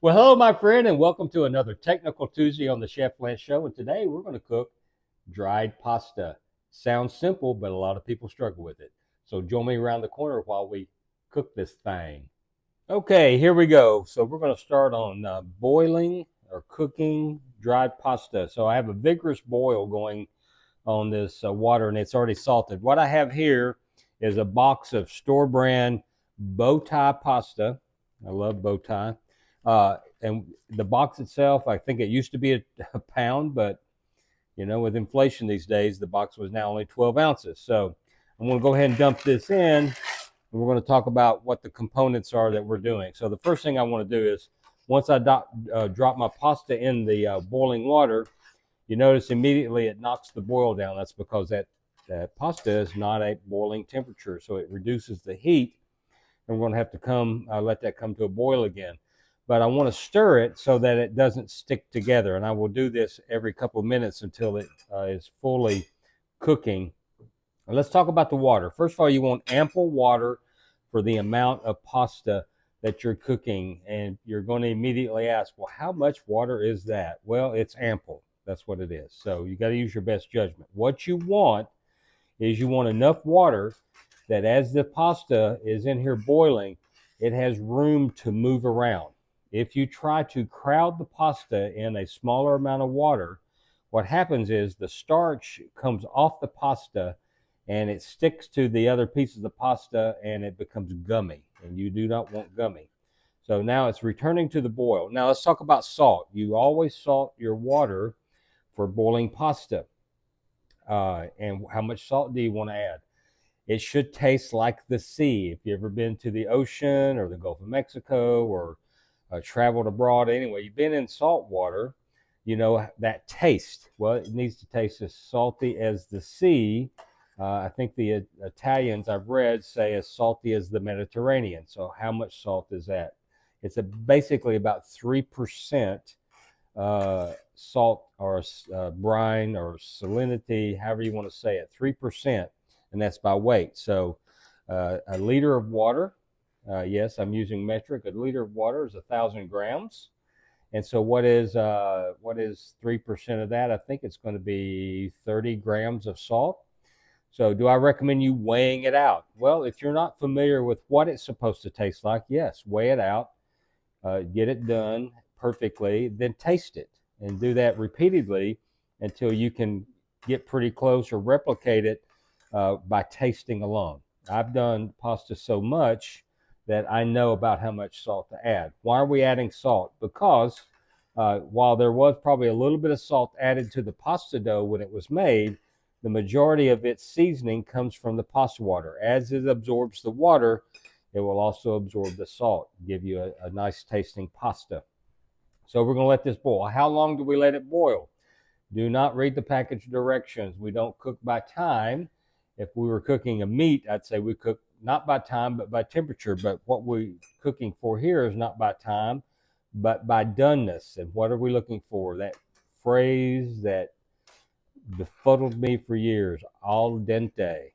Well, hello, my friend, and welcome to another Technical Tuesday on the Chef Lance Show. And today we're going to cook dried pasta. Sounds simple, but a lot of people struggle with it. So join me around the corner while we cook this thing. Okay, here we go. So we're going to start on boiling or cooking dried pasta. So I have a vigorous boil going on this water, and it's already salted. What I have here is a box of store brand bow tie pasta. I love bow tie. And the box itself, I think it used to be a pound, but with inflation these days, the box was now only 12 ounces. So I'm going to go ahead and dump this in, and we're going to talk about what the components are that we're doing. So the first thing I want to do is, once I drop my pasta in the boiling water, you notice immediately it knocks the boil down. That's because that pasta is not at boiling temperature, so it reduces the heat, and we're going to have to let that come to a boil again. But I want to stir it so that it doesn't stick together, and I will do this every couple of minutes until it is fully cooking. And let's talk about the water. First of all, you want ample water for the amount of pasta that you're cooking, and you're going to immediately ask, well, how much water is that? Well, it's ample. That's what it is. So you got to use your best judgment. What you want is you want enough water that as the pasta is in here boiling, it has room to move around. If you try to crowd the pasta in a smaller amount of water, what happens is the starch comes off the pasta and it sticks to the other pieces of pasta and it becomes gummy, and you do not want gummy. So now it's returning to the boil. Now let's talk about salt. You always salt your water for boiling pasta. And how much salt do you want to add? It should taste like the sea. If you've ever been to the ocean or the Gulf of Mexico or traveled abroad, anyway, you've been in salt water, you know that taste. Well, it needs to taste as salty as the sea. I think the Italians I've read say as salty as the Mediterranean. So how much salt is that? It's basically about 3% salt or brine or salinity, however you want to say it, 3%, and that's by weight. So a liter of water, yes, I'm using metric. A liter of water is 1,000 grams. And so what is 3% of that? I think it's going to be 30 grams of salt. So do I recommend you weighing it out? Well, if you're not familiar with what it's supposed to taste like, yes, weigh it out, get it done perfectly, then taste it, and do that repeatedly until you can get pretty close or replicate it by tasting alone. I've done pasta so much that I know about how much salt to add. Why are we adding salt? Because while there was probably a little bit of salt added to the pasta dough when it was made, the majority of its seasoning comes from the pasta water. As it absorbs the water, it will also absorb the salt, give you a nice tasting pasta. So we're going to let this boil. How long do we let it boil? Do not read the package directions. We don't cook by time. If we were cooking a meat, I'd say we cook not by time, but by temperature. But what we're cooking for here is not by time, but by doneness. And what are we looking for? That phrase that befuddled me for years, al dente,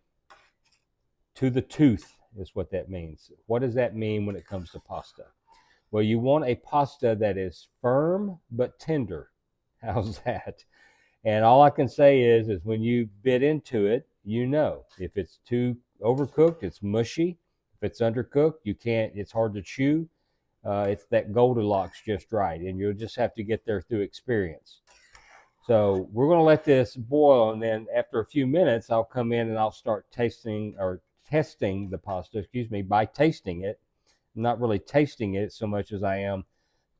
to the tooth is what that means. What does that mean when it comes to pasta? Well, you want a pasta that is firm but tender. How's that? And all I can say is when you bit into it, you know. If it's too overcooked, it's mushy. If it's undercooked, you can't. It's hard to chew. It's that Goldilocks just right, and you'll just have to get there through experience. So we're going to let this boil, and then after a few minutes, I'll come in and I'll start tasting or testing the pasta, by tasting it. I'm not really tasting it so much as I am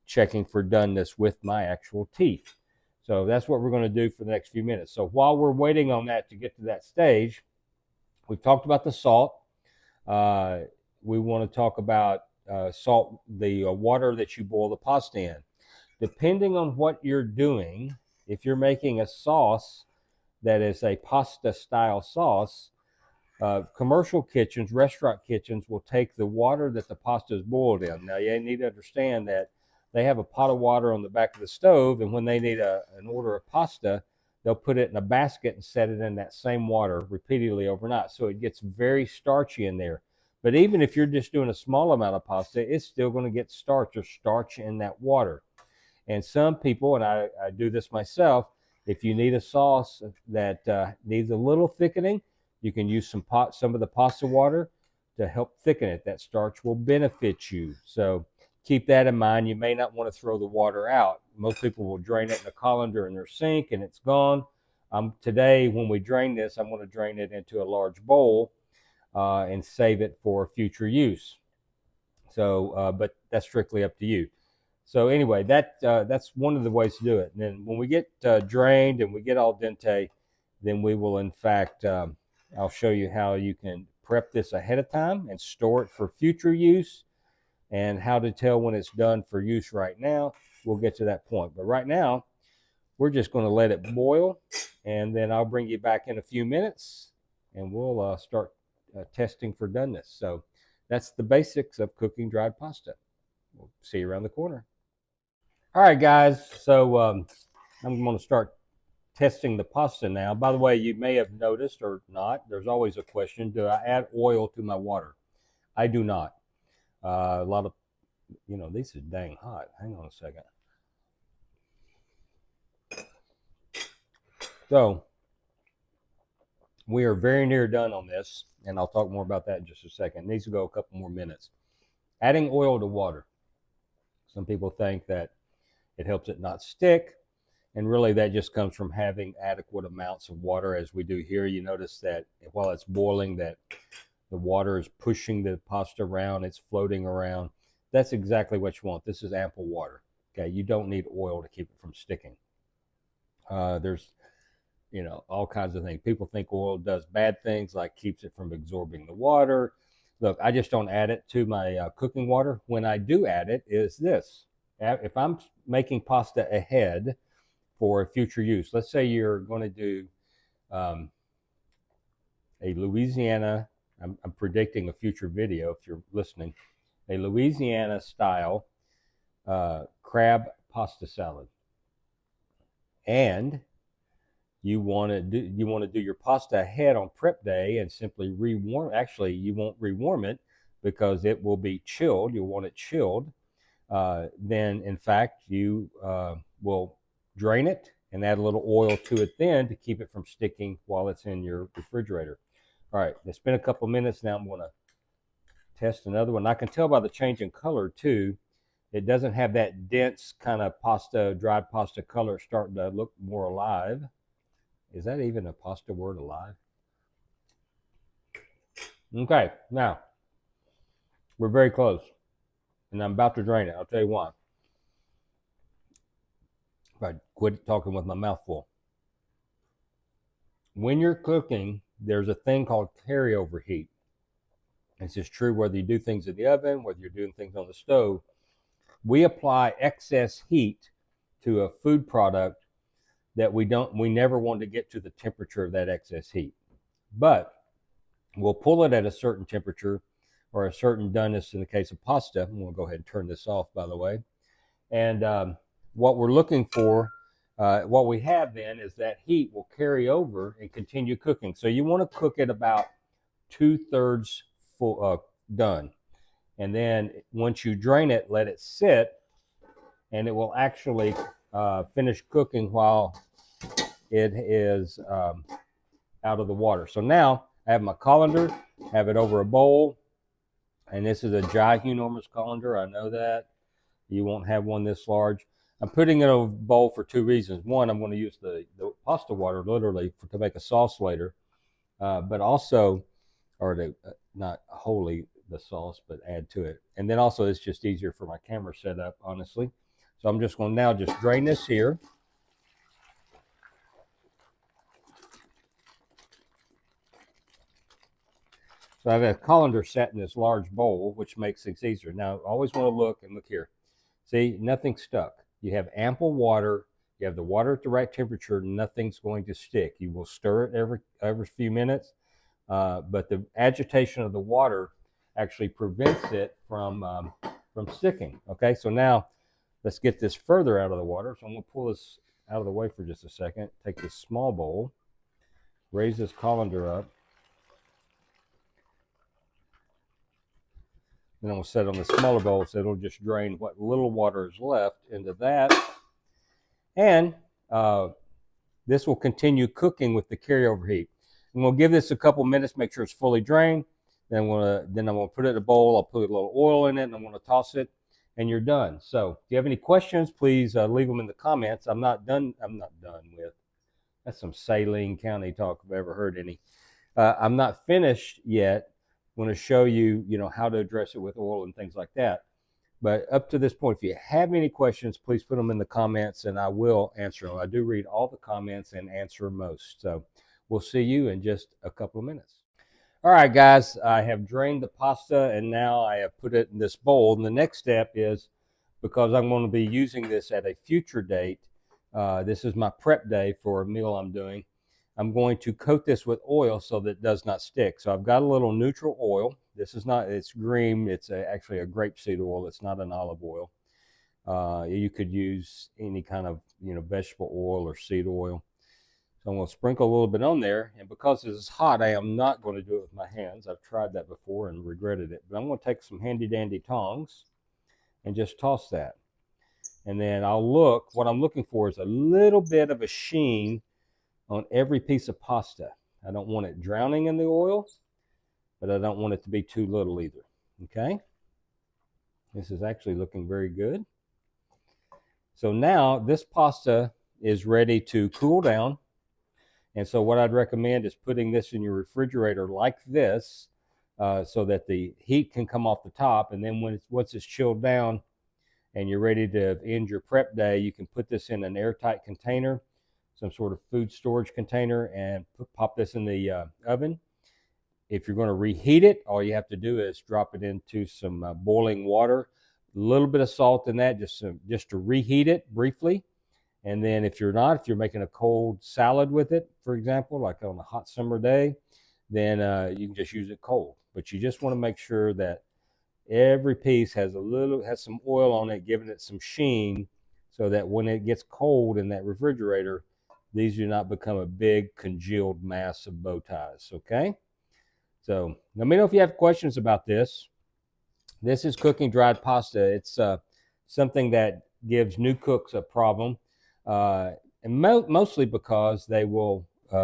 checking for doneness with my actual teeth. So that's what we're going to do for the next few minutes. So while we're waiting on that to get to that stage, we've talked about the salt. We want to talk about salt, the water that you boil the pasta in. Depending on what you're doing, if you're making a sauce that is a pasta style sauce, commercial kitchens, restaurant kitchens will take the water that the pasta is boiled in. Now, you need to understand that they have a pot of water on the back of the stove, and when they need an order of pasta, they'll put it in a basket and set it in that same water repeatedly overnight. So it gets very starchy in there. But even if you're just doing a small amount of pasta, it's still going to get starch or starch in that water. And some people, and I do this myself, if you need a sauce that needs a little thickening, you can use some of the pasta water to help thicken it. That starch will benefit you. So keep that in mind. You may not want to throw the water out. Most people will drain it in a colander in their sink and it's gone. Today, when we drain this, I'm going to drain it into a large bowl and save it for future use. So, but that's strictly up to you. So anyway, that's one of the ways to do it. And then when we get drained and we get al dente, then we will, in fact, I'll show you how you can prep this ahead of time and store it for future use, and how to tell when it's done for use right now. We'll get to that point. But right now, we're just going to let it boil, and then I'll bring you back in a few minutes, and we'll start testing for doneness. So that's the basics of cooking dried pasta. We'll see you around the corner. All right, guys. So I'm going to start testing the pasta now. By the way, you may have noticed or not, there's always a question, do I add oil to my water? I do not. A lot of, these are dang hot. Hang on a second. So we are very near done on this, and I'll talk more about that in just a second. It needs to go a couple more minutes. Adding oil to water. Some people think that it helps it not stick, and really that just comes from having adequate amounts of water, as we do here. You notice that while it's boiling, that the water is pushing the pasta around, it's floating around. That's exactly what you want. This is ample water. Okay, you don't need oil to keep it from sticking. There's all kinds of things. People think oil does bad things, like keeps it from absorbing the water. Look, I just don't add it to my cooking water. When I do add it, is this. If I'm making pasta ahead for future use, let's say you're going to do a Louisiana, I'm predicting a future video if you're listening, a Louisiana style crab pasta salad. And you want to do your pasta ahead on prep day and simply rewarm. Actually, you won't rewarm it because it will be chilled. You'll want it chilled. Then, in fact, you will drain it and add a little oil to it then to keep it from sticking while it's in your refrigerator. All right, it's been a couple minutes now. I'm going to test another one. I can tell by the change in color too. It doesn't have that dense kind of dried pasta color. It's starting to look more alive. Is that even a pasta word, alive? Okay, now we're very close, and I'm about to drain it. I'll tell you why. If I quit talking with my mouth full. When you're cooking, there's a thing called carryover heat. This is true whether you do things in the oven, whether you're doing things on the stove. We apply excess heat to a food product that we never want to get to the temperature of that excess heat. But we'll pull it at a certain temperature or a certain doneness in the case of pasta. I'm going to go ahead and turn this off, by the way. And what we're looking for, what we have then is that heat will carry over and continue cooking. So you want to cook it about 2/3 full, done. And then once you drain it, let it sit, and it will actually finish cooking while it is out of the water. So now I have my colander, have it over a bowl, and this is a ginormous colander. I know that. You won't have one this large. I'm putting it in a bowl for two reasons. One, I'm going to use the pasta water literally to make a sauce later, but also, or to not wholly the sauce, but add to it. And then also it's just easier for my camera setup, honestly. So I'm just going to now just drain this here. So I have a colander set in this large bowl, which makes things easier. Now, I always want to look here. See, nothing's stuck. You have ample water. You have the water at the right temperature. Nothing's going to stick. You will stir it every few minutes, but the agitation of the water actually prevents it from sticking. Okay, so now let's get this further out of the water. So I'm going to pull this out of the way for just a second. Take this small bowl, raise this colander up. Then I'm going to set it on the smaller bowl so it'll just drain what little water is left into that. And this will continue cooking with the carryover heat. I'm going to give this a couple minutes, make sure it's fully drained. Then I'm going to put it in a bowl. I'll put a little oil in it, and I'm going to toss it, and you're done. So if you have any questions, please leave them in the comments. I'm not done with. That's some Saline County talk if I've ever heard any. I'm not finished yet. I'm going to show you, how to address it with oil and things like that. But up to this point, if you have any questions, please put them in the comments, and I will answer them. I do read all the comments and answer most. So we'll see you in just a couple of minutes. All right, guys, I have drained the pasta, and now I have put it in this bowl. And the next step is, because I'm going to be using this at a future date, this is my prep day for a meal I'm doing. I'm going to coat this with oil so that it does not stick. So I've got a little neutral oil. This is not, it's green. It's actually a grapeseed oil. It's not an olive oil. You could use any kind of, vegetable oil or seed oil. So I'm going to sprinkle a little bit on there. And because this is hot, I am not going to do it with my hands. I've tried that before and regretted it. But I'm going to take some handy dandy tongs and just toss that. And then what I'm looking for is a little bit of a sheen on every piece of pasta. I don't want it drowning in the oil, but I don't want it to be too little either. Okay? This is actually looking very good. So now this pasta is ready to cool down. And so what I'd recommend is putting this in your refrigerator like this, so that the heat can come off the top. And then once it's chilled down and you're ready to end your prep day, you can put this in an airtight container, some sort of food storage container, and pop this in the oven. If you're going to reheat it, all you have to do is drop it into some boiling water, a little bit of salt in that, just to reheat it briefly. And then if you're making a cold salad with it, for example, like on a hot summer day, then you can just use it cold. But you just want to make sure that every piece has some oil on it, giving it some sheen, so that when it gets cold in that refrigerator, these do not become a big congealed mass of bow ties, okay? So let me know if you have questions about this. This is cooking dried pasta. It's something that gives new cooks a problem, and mostly because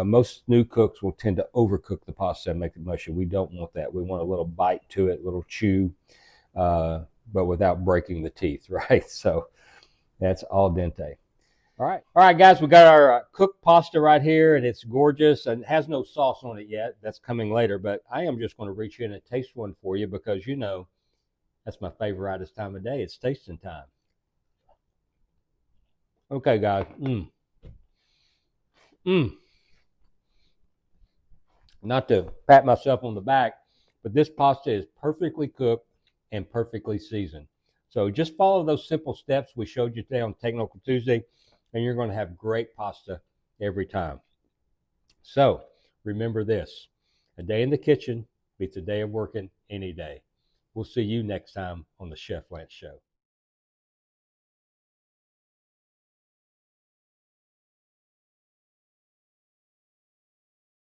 most new cooks will tend to overcook the pasta and make it mushy. We don't want that. We want a little bite to it, a little chew, but without breaking the teeth, right? So that's al dente. All right, guys, we got our cooked pasta right here, and it's gorgeous, and it has no sauce on it yet. That's coming later, but I am just going to reach in and taste one for you because, that's my favorite time of day. It's tasting time. Okay, guys. Not to pat myself on the back, but this pasta is perfectly cooked and perfectly seasoned. So just follow those simple steps we showed you today on Technical Tuesday, and you're going to have great pasta every time. So remember this: a day in the kitchen beats a day of working any day. We'll see you next time on the Chef Lance Show.